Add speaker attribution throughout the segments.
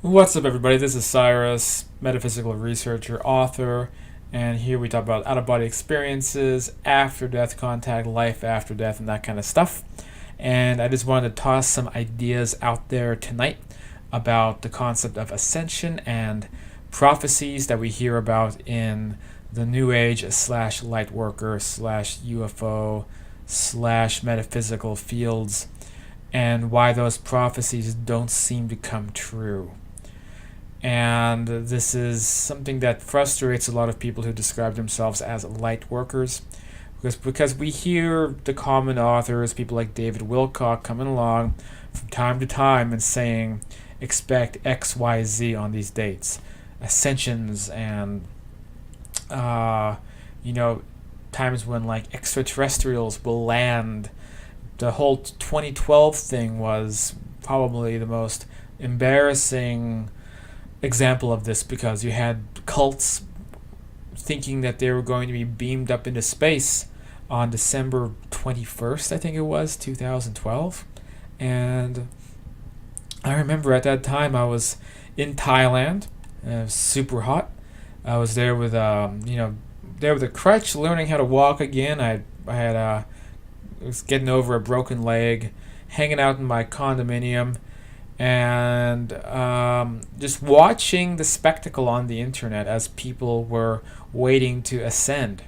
Speaker 1: What's up, everybody? This is Cyrus, metaphysical researcher, author, and here we talk about out of body experiences, after death contact, life after death, and that kind of stuff. And I just wanted to toss some ideas out there tonight about the concept of ascension and prophecies that we hear about in the New Age slash light worker slash UFO slash metaphysical fields, and why those prophecies don't seem to come true. And this is something that frustrates a lot of people who describe themselves as light workers, because we hear the common authors, people like David Wilcock, coming along from time to time and saying, expect XYZ on these dates, ascensions, and uh, you know, times when like extraterrestrials will land. The whole 2012 thing was probably the most embarrassing example of this, because you had cults thinking that they were going to be beamed up into space on December 21st, I think it was, 2012. And I remember at that time I was in Thailand. And it was super hot. I was there with there with a crutch, learning how to walk again. I was getting over a broken leg, hanging out in my condominium, and just watching the spectacle on the internet as people were waiting to ascend.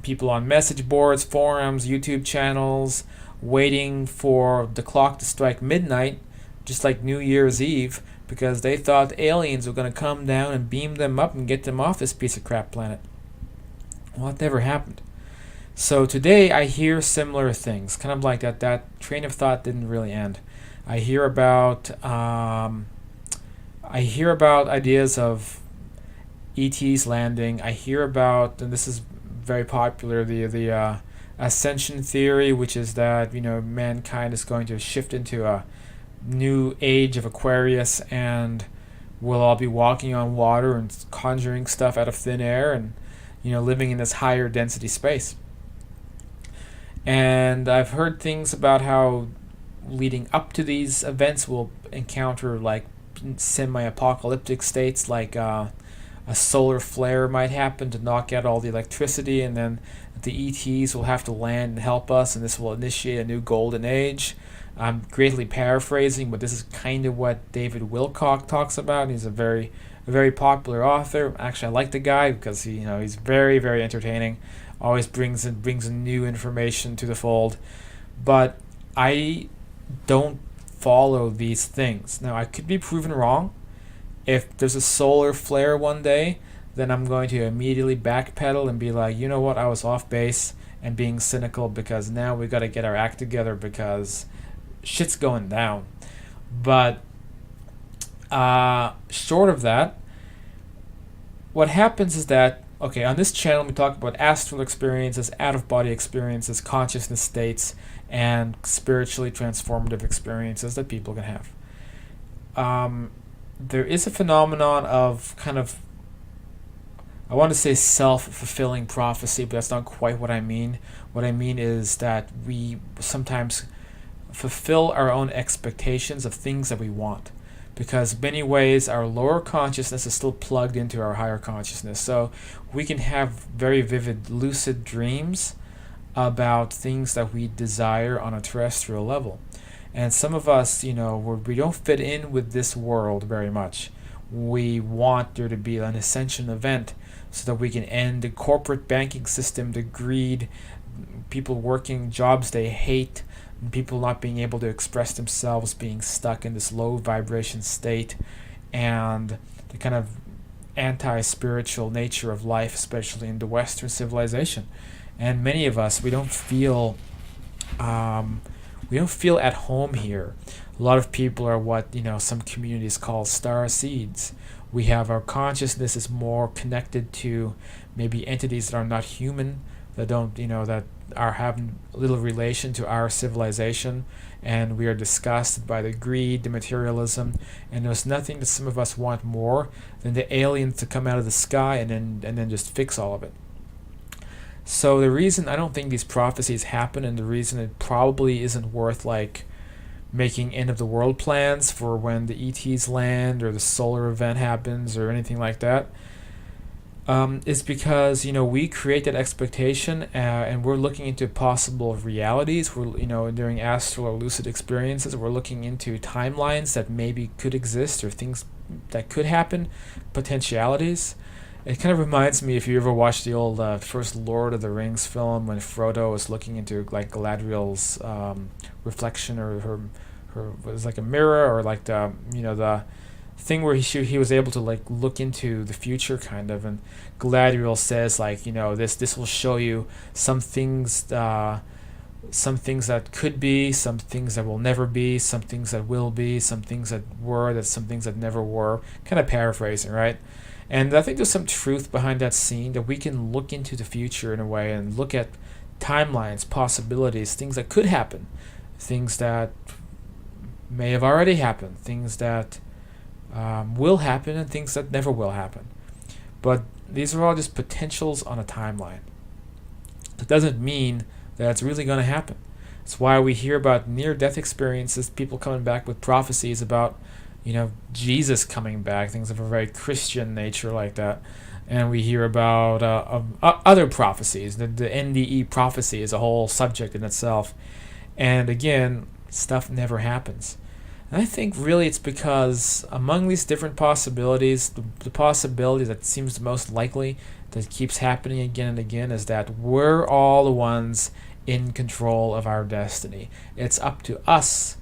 Speaker 1: People on message boards, forums, YouTube channels, waiting for the clock to strike midnight, just like New Year's Eve, because they thought aliens were going to come down and beam them up and get them off this piece of crap planet. Well, it never happened. So today I hear similar things, kind of like that train of thought didn't really end. I hear about ideas of ETs landing. I hear about, and this is very popular, the Ascension theory, which is that mankind is going to shift into a new age of Aquarius, and we'll all be walking on water and conjuring stuff out of thin air, and living in this higher density space. And I've heard things about how leading up to these events we'll encounter like semi-apocalyptic states, like a solar flare might happen to knock out all the electricity, and then the ETs will have to land and help us, and this will initiate a new golden age. I'm greatly paraphrasing, but this is kind of what David Wilcock talks about. He's a very popular author. Actually, I like the guy because he's very, very entertaining. Always brings in new information to the fold. But I don't follow these things. Now, I could be proven wrong. If there's a solar flare one day, then I'm going to immediately backpedal and be like, you know what, I was off base, and being cynical, because now we got to get our act together because shit's going down. But short of that, what happens is that, okay, on this channel we talk about astral experiences, out-of-body experiences, consciousness states, and spiritually transformative experiences that people can have. There is a phenomenon of kind of, I want to say self-fulfilling prophecy, but that's not quite what I mean. What I mean is that we sometimes fulfill our own expectations of things that we want, because in many ways our lower consciousness is still plugged into our higher consciousness. So we can have very vivid lucid dreams about things that we desire on a terrestrial level. And some of us, we don't fit in with this world very much. We want there to be an ascension event so that we can end the corporate banking system, the greed, people working jobs they hate, and people not being able to express themselves, being stuck in this low vibration state, and the kind of anti-spiritual nature of life, especially in the Western civilization. And many of us, we don't feel at home here. A lot of people are what some communities call star seeds. We have our consciousness is more connected to maybe entities that are not human, that don't that are having little relation to our civilization, and we are disgusted by the greed, the materialism, and there's nothing that some of us want more than the aliens to come out of the sky and then just fix all of it. So the reason I don't think these prophecies happen, and the reason it probably isn't worth like making end of the world plans for when the ETs land or the solar event happens or anything like that, is because we create that expectation, and we're looking into possible realities. We're during astral or lucid experiences, we're looking into timelines that maybe could exist or things that could happen, potentialities. It kind of reminds me, if you ever watched the old first Lord of the Rings film, when Frodo was looking into like Galadriel's reflection, or her was like a mirror, or like the thing where he was able to like look into the future kind of, and Galadriel says like this will show you some things that could be, some things that will never be, some things that will be, some things that were, some things that never were, kind of paraphrasing, right? And I think there's some truth behind that scene, that we can look into the future in a way and look at timelines, possibilities, things that could happen, things that may have already happened, things that will happen, and things that never will happen. But these are all just potentials on a timeline. It doesn't mean that it's really going to happen. It's why we hear about near-death experiences, people coming back with prophecies about Jesus coming back, things of a very Christian nature like that. And we hear about other prophecies. The NDE prophecy is a whole subject in itself. And again, stuff never happens. And I think really it's because among these different possibilities, the possibility that seems the most likely, that keeps happening again and again, is that we're all the ones in control of our destiny. It's up to us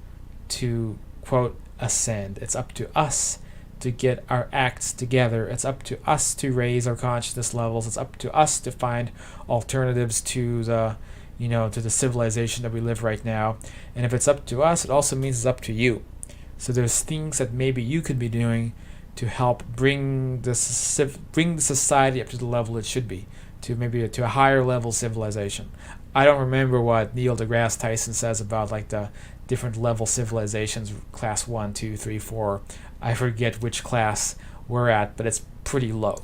Speaker 1: to, quote, ascend. It's up to us to get our acts together. It's up to us to raise our consciousness levels. It's up to us to find alternatives to the to the civilization that we live right now. And if it's up to us, it also means it's up to you. So there's things that maybe you could be doing to help bring the society up to the level it should be, to a higher level civilization. I don't remember what Neil deGrasse Tyson says about like the different level civilizations, class 1, 2, 3, 4. I forget which class we're at, but it's pretty low.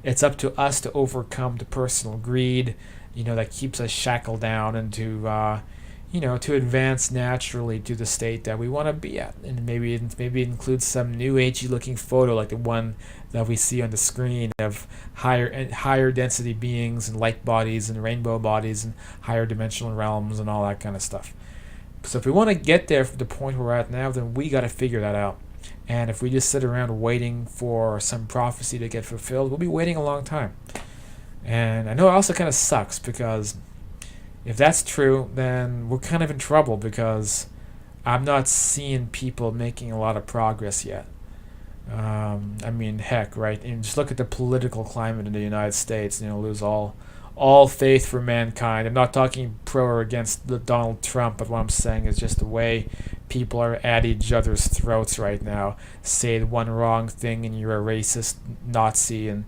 Speaker 1: It's up to us to overcome the personal greed, that keeps us shackled down, and to advance naturally to the state that we want to be at. And maybe it includes some new agey looking photo like the one that we see on the screen of higher density beings and light bodies and rainbow bodies and higher dimensional realms and all that kind of stuff. So if we want to get there from the point we're at now, then we got to figure that out. And if we just sit around waiting for some prophecy to get fulfilled, we'll be waiting a long time. And I know it also kind of sucks, because if that's true, then we're kind of in trouble, because I'm not seeing people making a lot of progress yet. Heck, right? And just look at the political climate in the United States. Lose all faith for mankind. I'm not talking pro or against Donald Trump, but what I'm saying is just the way people are at each other's throats right now. Say one wrong thing and you're a racist Nazi, and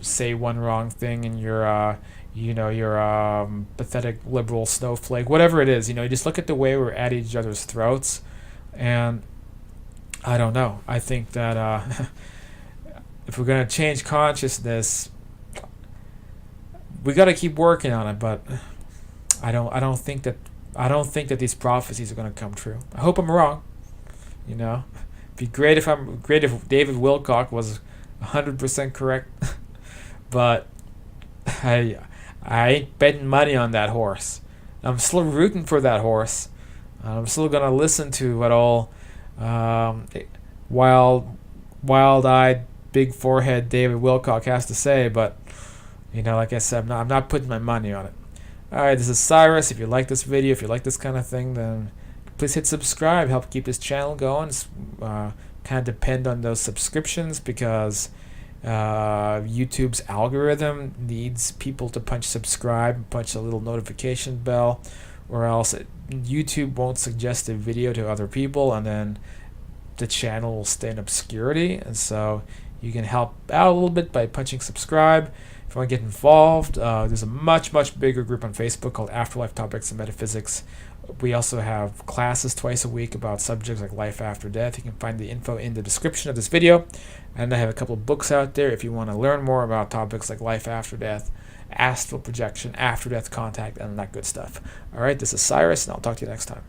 Speaker 1: say one wrong thing and you're a pathetic liberal snowflake, whatever it is. You just look at the way we're at each other's throats, and I don't know. I think that if we're gonna change consciousness, we got to keep working on it. But I don't think that these prophecies are gonna come true. I hope I'm wrong. It'd be great if David Wilcock was 100% correct, but I ain't betting money on that horse. I'm still rooting for that horse. I'm still gonna listen to what all wild-eyed, big forehead David Wilcock has to say, but like I said, I'm not putting my money on it. All right, this is Cyrus. If you like this video, if you like this kind of thing, then please hit subscribe. Help keep this channel going. It's, kind of depend on those subscriptions, because YouTube's algorithm needs people to punch subscribe, punch a little notification bell, or else YouTube won't suggest a video to other people, and then the channel will stay in obscurity. And so you can help out a little bit by punching subscribe. If you want to get involved, there's a much bigger group on Facebook called Afterlife Topics and Metaphysics. We also have classes twice a week about subjects like life after death. You can find the info in the description of this video. And I have a couple of books out there if you want to learn more about topics like life after death, astral projection, after death contact, and that good stuff. All right, this is Cyrus, and I'll talk to you next time.